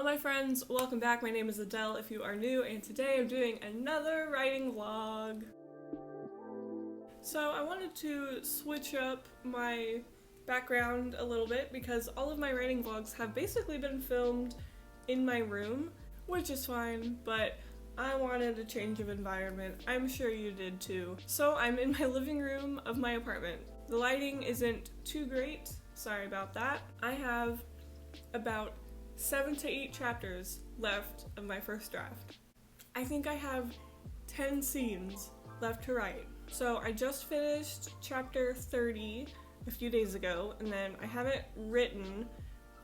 Hello my friends, welcome back. My name is Adele if you are new, and today I'm doing another writing vlog. So I wanted to switch up my background a little bit because all of my writing vlogs have basically been filmed in my room, which is fine, but I wanted a change of environment. I'm sure you did too. So I'm in my living room of my apartment. The lighting isn't too great, sorry about that. I have about 7 to 8 chapters left of my first draft. I think I have 10 scenes left to write. So I just finished chapter 30 a few days ago, and then I have it written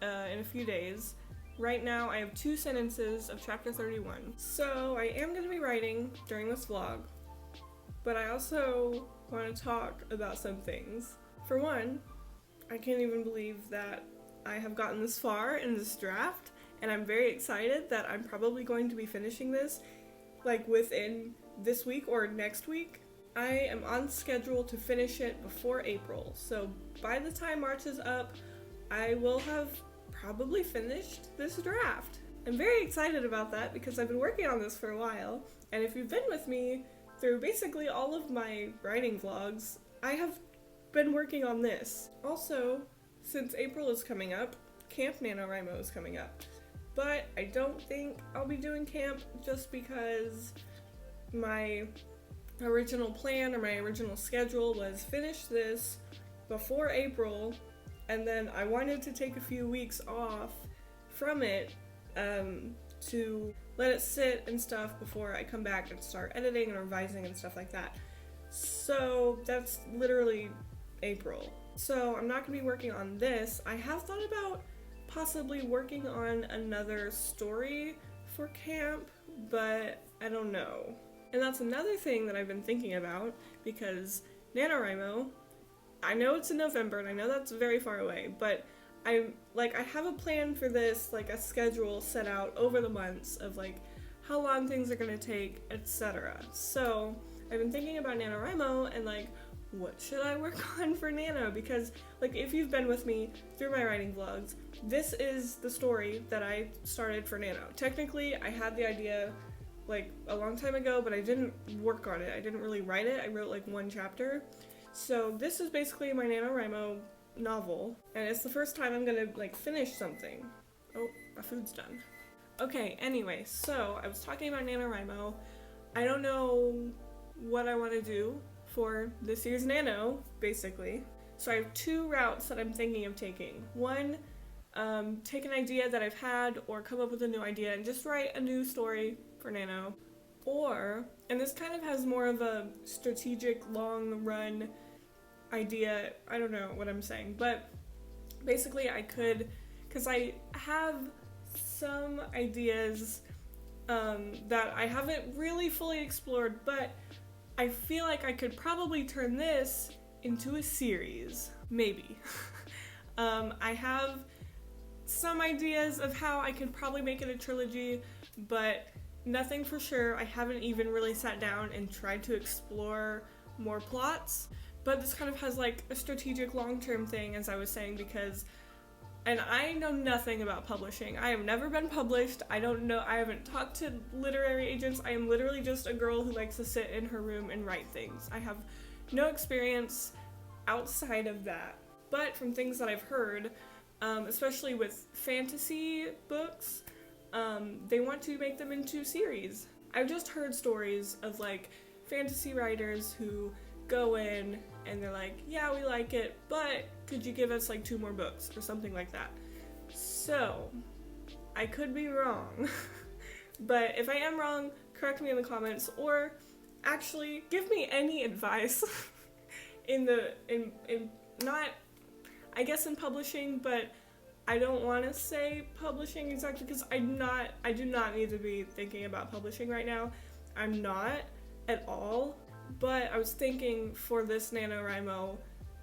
in a few days. Right now I have 2 sentences of chapter 31. So I am going to be writing during this vlog, but I also want to talk about some things. For one, I can't even believe that I have gotten this far in this draft, and I'm very excited that I'm probably going to be finishing this like within this week or next week. I am on schedule to finish it before April, so by the time March is up, I will have probably finished this draft. I'm very excited about that because I've been working on this for a while, and if you've been with me through basically all of my writing vlogs, I have been working on this. Also, since April is coming up, Camp NaNoWriMo is coming up. But I don't think I'll be doing camp just because my original plan or my original schedule was finish this before April, and then I wanted to take a few weeks off from it to let it sit and stuff before I come back and start editing and revising and stuff like that. So that's literally April. So I'm not going to be working on this. I have thought about possibly working on another story for camp, but I don't know. And that's another thing that I've been thinking about because NaNoWriMo, I know it's in November and I know that's very far away, but I have a plan for this, like a schedule set out over the months of like how long things are going to take, etc. So I've been thinking about NaNoWriMo and like, what should I work on for Nano? Because like if you've been with me through my writing vlogs, this is the story that I started for Nano. Technically, I had the idea like a long time ago, but I didn't work on it. I didn't really write it. I wrote like 1 chapter. So this is basically my NaNoWriMo novel, and it's the first time I'm gonna like finish something. Oh, my food's done. Okay, anyway, so I was talking about NaNoWriMo. I don't know what I want to do for this year's Nano, basically. So I have 2 routes that I'm thinking of taking. One, take an idea that I've had or come up with a new idea and just write a new story for Nano. Or, and this kind of has more of a strategic long run idea, I don't know what I'm saying, but basically I could, because I have some ideas that I haven't really fully explored, but I feel like I could probably turn this into a series, maybe. I have some ideas of how I could probably make it a trilogy, but nothing for sure. I haven't even really sat down and tried to explore more plots, but this kind of has like a strategic long-term thing, as I was saying, because and I know nothing about publishing. I have never been published. I don't know. I haven't talked to literary agents. I am literally just a girl who likes to sit in her room and write things. I have no experience outside of that. But from things that I've heard, especially with fantasy books, they want to make them into series. I've just heard stories of like fantasy writers who go in and they're like, yeah, we like it, but could you give us like 2 more books or something like that? So I could be wrong, but if I am wrong, correct me in the comments, or actually give me any advice in not, I guess in publishing, but I don't want to say publishing exactly because I do not need to be thinking about publishing right now. I'm not at all. But I was thinking for this NaNoWriMo,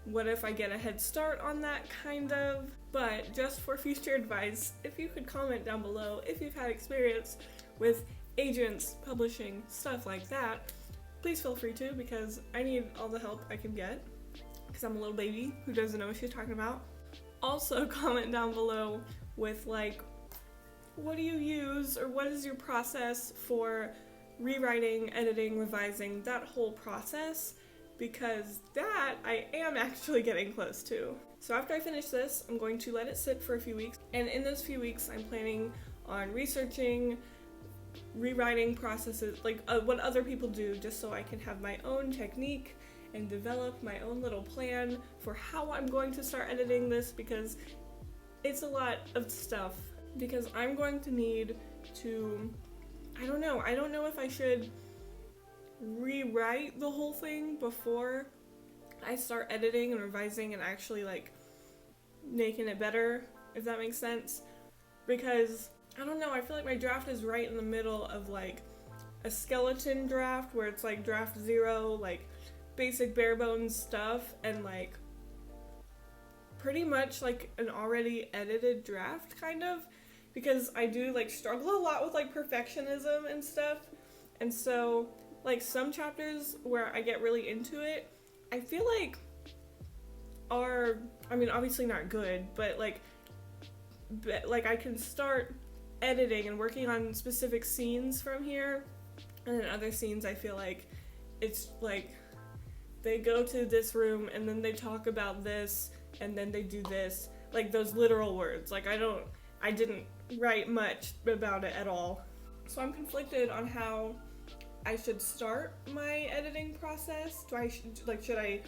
what if I get a head start on that, kind of? But just for future advice, if you could comment down below if you've had experience with agents, publishing, stuff like that, please feel free to, because I need all the help I can get, because I'm a little baby who doesn't know what she's talking about. Also comment down below with like what do you use, or what is your process for rewriting, editing, revising, that whole process, because that I am actually getting close to. So after I finish this, I'm going to let it sit for a few weeks, and in those few weeks I'm planning on researching, rewriting processes, like what other people do, just so I can have my own technique and develop my own little plan for how I'm going to start editing this, because it's a lot of stuff. Because I'm going to need to, I don't know if I should rewrite the whole thing before I start editing and revising and actually like making it better, if that makes sense. Because I don't know, I feel like my draft is right in the middle of like a skeleton draft where it's like draft 0, like basic bare bones stuff, and like pretty much like an already edited draft kind of, because I do like struggle a lot with like perfectionism and stuff. And so like some chapters where I get really into it, I feel like are, I mean obviously not good, but like I can start editing and working on specific scenes from here, and then other scenes I feel like it's like they go to this room and then they talk about this and then they do this, like those literal words. Like I didn't write much about it at all. So I'm conflicted on how I should start my editing process. Should I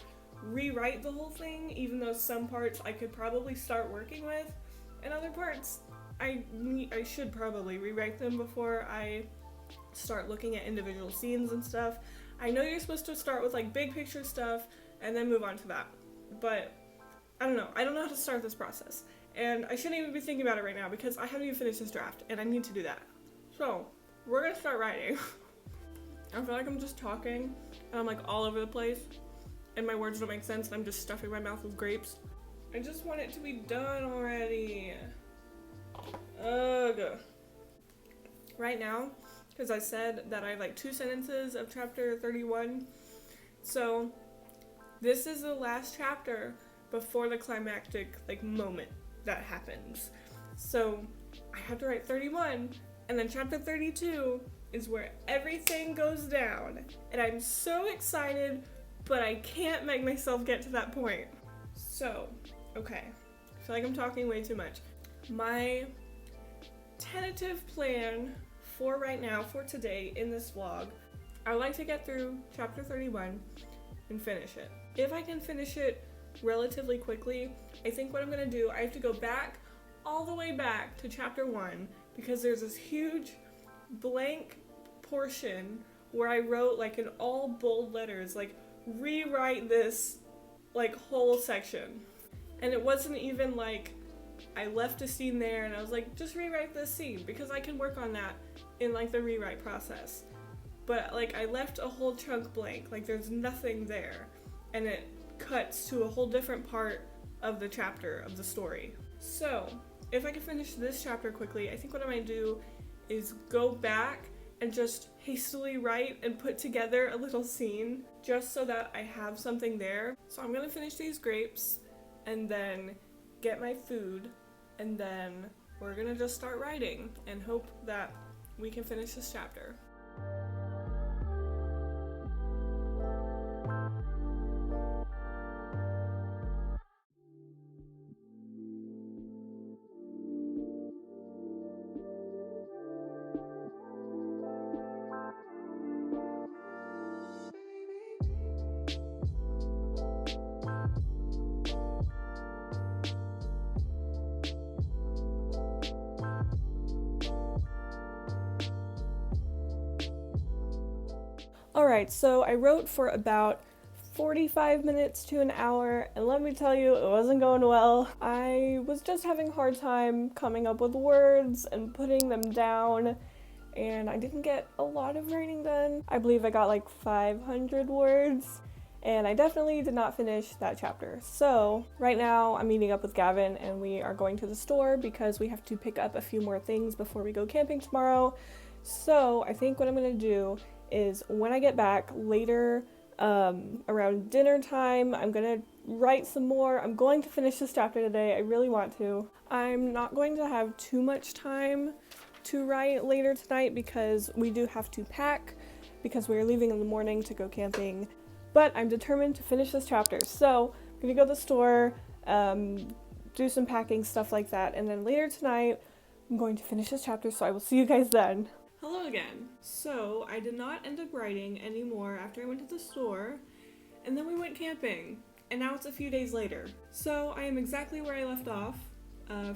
rewrite the whole thing, even though some parts I could probably start working with, and other parts I should probably rewrite them before I start looking at individual scenes and stuff. I know you're supposed to start with like big picture stuff and then move on to that, but I don't know how to start this process, and I shouldn't even be thinking about it right now because I haven't even finished this draft and I need to do that. So we're gonna start writing. I feel like I'm just talking and I'm like all over the place and my words don't make sense and I'm just stuffing my mouth with grapes. I just want it to be done already. Ugh. Right now, because I said that I have like 2 sentences of chapter 31, so this is the last chapter before the climactic like moment that happens. So I have to write 31, and then chapter 32 is where everything goes down, and I'm so excited, but I can't make myself get to that point. So, okay, I feel like I'm talking way too much. My tentative plan for right now, for today in this vlog, I would like to get through chapter 31 and finish it. If I can finish it relatively quickly, I think what I'm gonna do, I have to go back, all the way back to chapter 1, because there's this huge blank portion where I wrote like in all bold letters, like rewrite this like whole section. And it wasn't even like I left a scene there and I was like, just rewrite this scene, because I can work on that in like the rewrite process. But like I left a whole chunk blank, like there's nothing there, and it cuts to a whole different part of the chapter of the story. So if I can finish this chapter quickly, I think what I might do is go back and just hastily write and put together a little scene just so that I have something there. So I'm gonna finish these grapes and then get my food, and then we're gonna just start writing and hope that we can finish this chapter. Alright, so I wrote for about 45 minutes to an hour, and let me tell you, it wasn't going well. I was just having a hard time coming up with words and putting them down, and I didn't get a lot of writing done. I believe I got like 500 words, and I definitely did not finish that chapter. So right now I'm meeting up with Gavin and we are going to the store because we have to pick up a few more things before we go camping tomorrow. So I think what I'm gonna do is when I get back later, around dinner time, I'm gonna write some more. I'm going to finish this chapter today. I really want to. I'm not going to have too much time to write later tonight because we do have to pack because we're leaving in the morning to go camping. But I'm determined to finish this chapter. So I'm going to go to the store, do some packing, stuff like that. And then later tonight, I'm going to finish this chapter. So I will see you guys then. Hello again. So I did not end up writing anymore after I went to the store. And then we went camping. And now it's a few days later. So I am exactly where I left off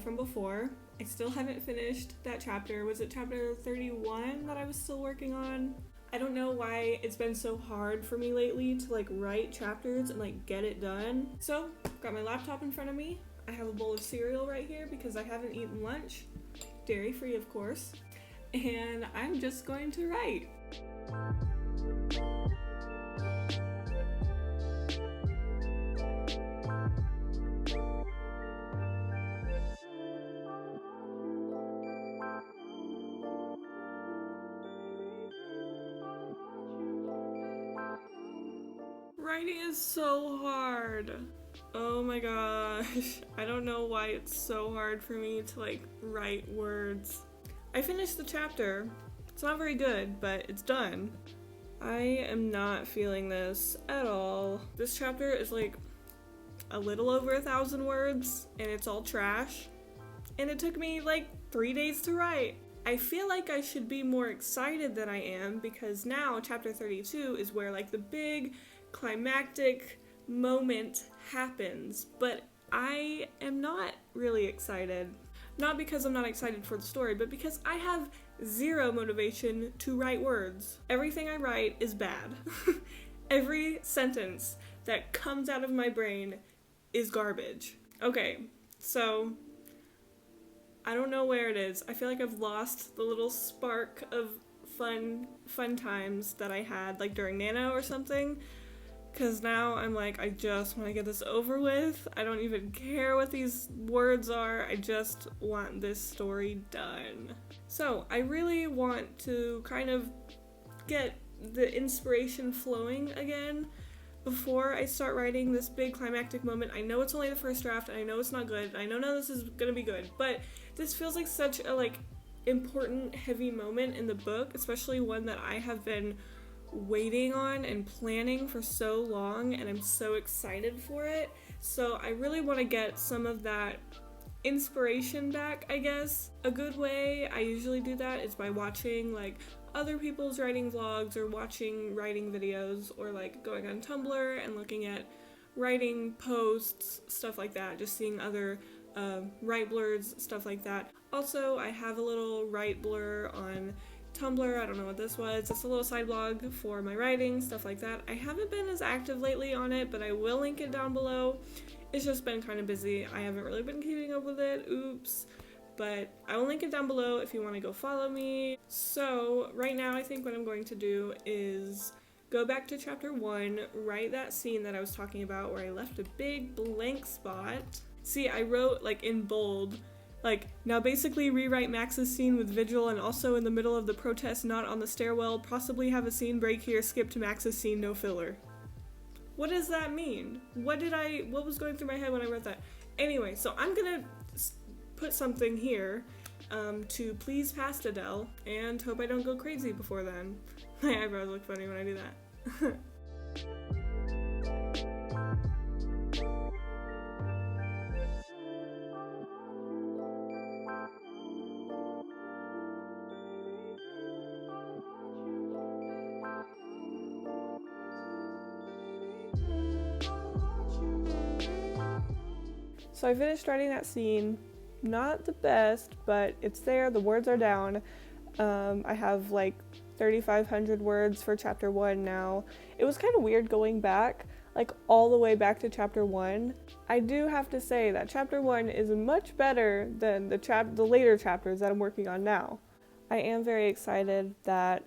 from before. I still haven't finished that chapter. Was it chapter 31 that I was still working on? I don't know why it's been so hard for me lately to like write chapters and like get it done. So, got my laptop in front of me. I have a bowl of cereal right here because I haven't eaten lunch. Dairy free, of course. And I'm just going to write. Writing is so hard. Oh my gosh. I don't know why it's so hard for me to like write words. I finished the chapter. It's not very good, but it's done. I am not feeling this at all. This chapter is like a little over 1,000 words and it's all trash. And it took me like 3 days to write. I feel like I should be more excited than I am because now chapter 32 is where like the big climactic moment happens, but I am not really excited. Not because I'm not excited for the story, but because I have zero motivation to write words. Everything I write is bad. Every sentence that comes out of my brain is garbage. Okay, so I don't know where it is. I feel like I've lost the little spark of fun times that I had like during Nano or something. Because now I'm like, I just want to get this over with. I don't even care what these words are. I just want this story done. So I really want to kind of get the inspiration flowing again before I start writing this big climactic moment. I know it's only the first draft, and I know it's not good. I know none of this is going to be good, but this feels like such a like important, heavy moment in the book, especially one that I have been waiting on and planning for so long, and I'm so excited for it. So I really want to get some of that inspiration back, I guess. A good way I usually do that is by watching like other people's writing vlogs or watching writing videos or like going on Tumblr and looking at writing posts, stuff like that, just seeing other write blurs, stuff like that. Also, I have a little write blur on Tumblr. I don't know what this was. It's a little side blog for my writing, stuff like that. I haven't been as active lately on it, but I will link it down below. It's just been kind of busy. I haven't really been keeping up with it. Oops. But I will link it down below if you want to go follow me. So right now I think what I'm going to do is go back to chapter 1, write that scene that I was talking about where I left a big blank spot. See, I wrote like in bold, like, now basically rewrite Max's scene with Vigil and also in the middle of the protest not on the stairwell, possibly have a scene break here, skip to Max's scene, no filler. What does that mean? What was going through my head when I wrote that? Anyway, so I'm gonna put something here to please past Adele and hope I don't go crazy before then. My eyebrows look funny when I do that. So I finished writing that scene. Not the best, but it's there. The words are down. I have like 3,500 words for chapter 1 now. It was kind of weird going back, like all the way back to chapter 1. I do have to say that chapter 1 is much better than the later chapters that I'm working on now. I am very excited that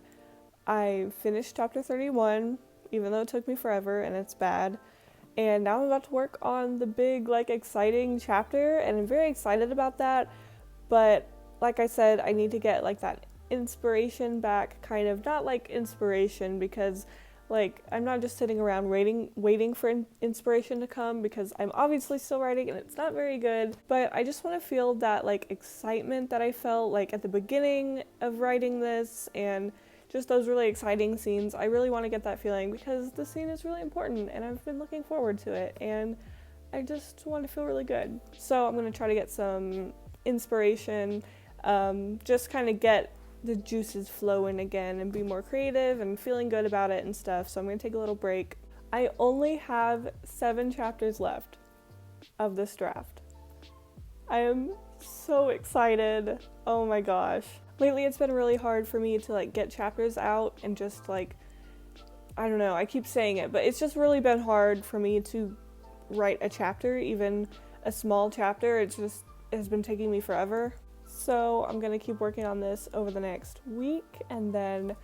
I finished chapter 31, even though it took me forever and it's bad. And now I'm about to work on the big, like, exciting chapter, and I'm very excited about that. But like I said, I need to get like that inspiration back, kind of. Not like inspiration, because Like, I'm not just sitting around waiting for inspiration to come, because I'm obviously still writing and it's not very good, but I just want to feel that like excitement that I felt like at the beginning of writing this, and just those really exciting scenes. I really want to get that feeling because the scene is really important and I've been looking forward to it, and I just want to feel really good. So I'm going to try to get some inspiration, just kind of get the juices flowing again and be more creative and feeling good about it and stuff. So I'm going to take a little break. I only have 7 chapters left of this draft. I am so excited. Oh my gosh. Lately it's been really hard for me to like get chapters out and just like, I don't know, I keep saying it, but it's just really been hard for me to write a chapter, even a small chapter. It has been taking me forever. So I'm gonna keep working on this over the next week, and then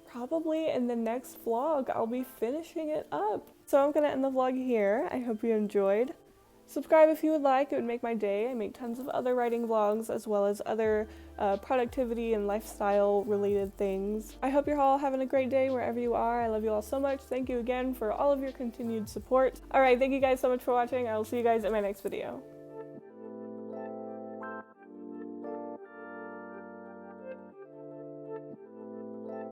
probably in the next vlog I'll be finishing it up. So I'm gonna end the vlog here. I hope you enjoyed. Subscribe if you would like, it would make my day. I make tons of other writing vlogs as well as other productivity and lifestyle related things. I hope you're all having a great day wherever you are. I love you all so much. Thank you again for all of your continued support. Alright, thank you guys so much for watching. I will see you guys in my next video.